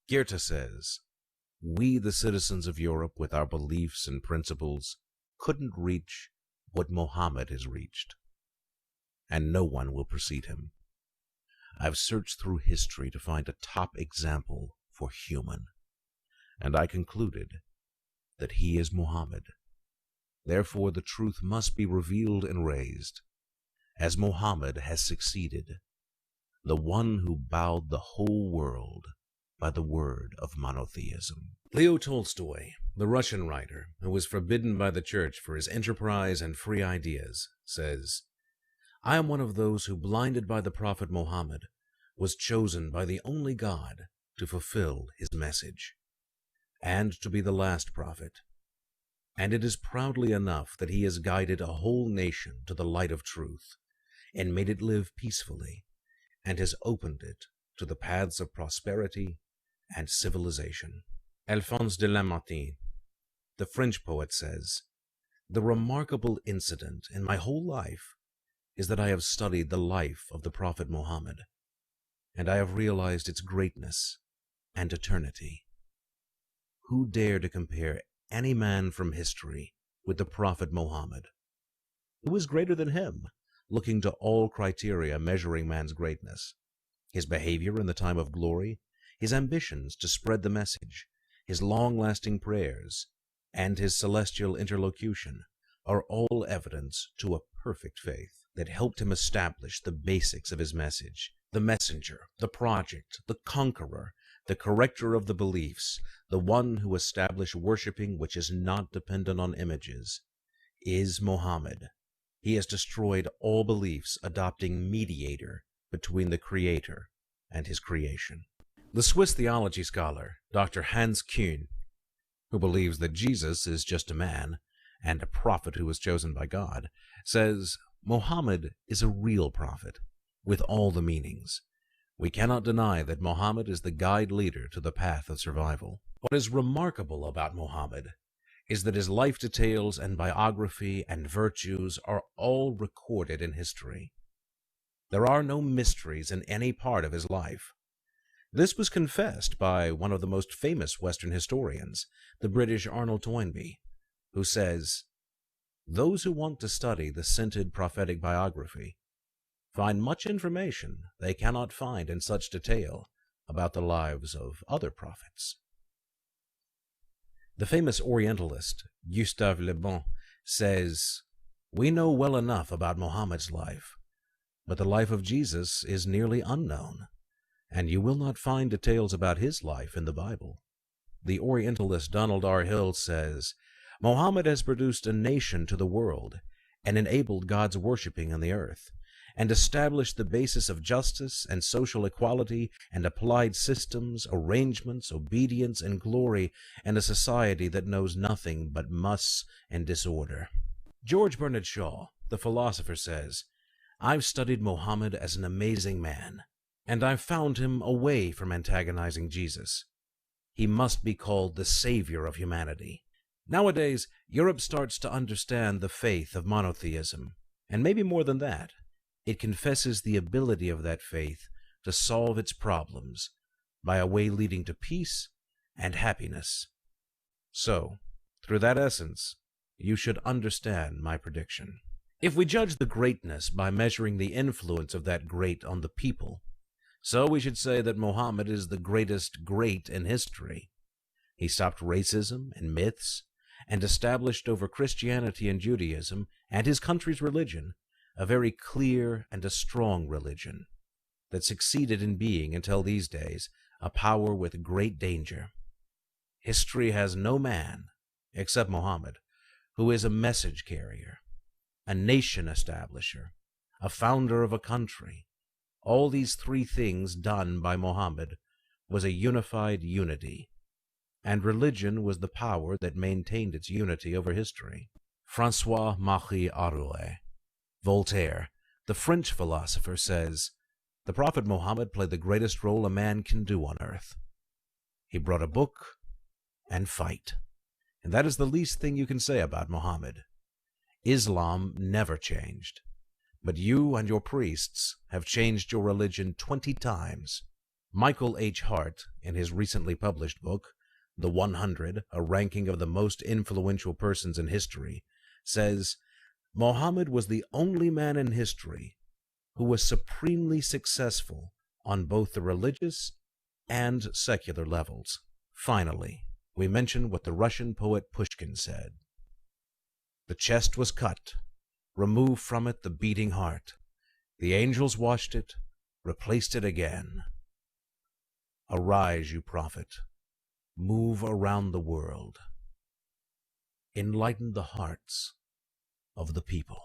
Goethe says, "We, the citizens of Europe, with our beliefs and principles, couldn't reach what Mohammed has reached, and no one will precede him. I've searched through history to find a top example for human, and I concluded that he is Mohammed. Therefore the truth must be revealed and raised, as Mohammed has succeeded, the one who bowed the whole world by the word of monotheism." Leo Tolstoy, the Russian writer who was forbidden by the church for his enterprise and free ideas, says, "I am one of those who, blinded by the prophet Mohammed, was chosen by the only God to fulfill his message, and to be the last prophet. And it is proudly enough that he has guided a whole nation to the light of truth, and made it live peacefully, and has opened it to the paths of prosperity and civilization." Alphonse de Lamartine, the French poet, says, "The remarkable incident in my whole life is that I have studied the life of the Prophet Mohammed, and I have realized its greatness and eternity. Who dare to compare any man from history with the Prophet Mohammed? Who is greater than him, looking to all criteria measuring man's greatness? His behavior in the time of glory, his ambitions to spread the message, his long-lasting prayers, and his celestial interlocution are all evidence to a perfect faith that helped him establish the basics of his message. The messenger, the project, the conqueror, the corrector of the beliefs, the one who established worshiping which is not dependent on images, is Mohammed. He has destroyed all beliefs, adopting mediator between the Creator and his creation." The Swiss theology scholar, Dr. Hans Kuhn, who believes that Jesus is just a man and a prophet who was chosen by God, says, "Mohammed is a real prophet, with all the meanings. We cannot deny that Mohammed is the guide leader to the path of survival. What is remarkable about Mohammed is that his life details and biography and virtues are all recorded in history. There are no mysteries in any part of his life. This was confessed by one of the most famous Western historians, the British Arnold Toynbee, who says, "Those who want to study the scented prophetic biography find much information they cannot find in such detail about the lives of other prophets." The famous Orientalist, Gustave Le Bon, says, "We know well enough about Mohammed's life, but the life of Jesus is nearly unknown, and you will not find details about his life in the Bible." The Orientalist Donald R. Hill says, "Mohammed has produced a nation to the world and enabled God's worshiping on the earth, and established the basis of justice and social equality, and applied systems, arrangements, obedience, and glory in a society that knows nothing but muss and disorder." George Bernard Shaw, the philosopher, says, "I've studied Mohammed as an amazing man, and I've found him away from antagonizing Jesus. He must be called the savior of humanity." Nowadays, Europe starts to understand the faith of monotheism, and maybe more than that, it confesses the ability of that faith to solve its problems by a way leading to peace and happiness. So, through that essence, you should understand my prediction. If we judge the greatness by measuring the influence of that great on the people, so we should say that Mohammed is the greatest great in history. He stopped racism and myths, and established over Christianity and Judaism and his country's religion a very clear and a strong religion that succeeded in being, until these days, a power with great danger. History has no man, except Mohammed, who is a message carrier, a nation establisher, a founder of a country. All these three things done by Mohammed was a unified unity, and religion was the power that maintained its unity over history. François-Marie Arouet, Voltaire, the French philosopher, says, "The Prophet Mohammed played the greatest role a man can do on earth. He brought a book and fight, and that is the least thing you can say about Mohammed. Islam never changed, but you and your priests have changed your religion 20 times. Michael H. Hart, in his recently published book, The 100, a ranking of the most influential persons in history, says, Mohammed was the only man in history who was supremely successful on both the religious and secular levels. Finally, we mention what the Russian poet Pushkin said. The chest was cut, removed from it the beating heart. The angels washed it, replaced it again. Arise, you prophet, move around the world. Enlighten the hearts of the people.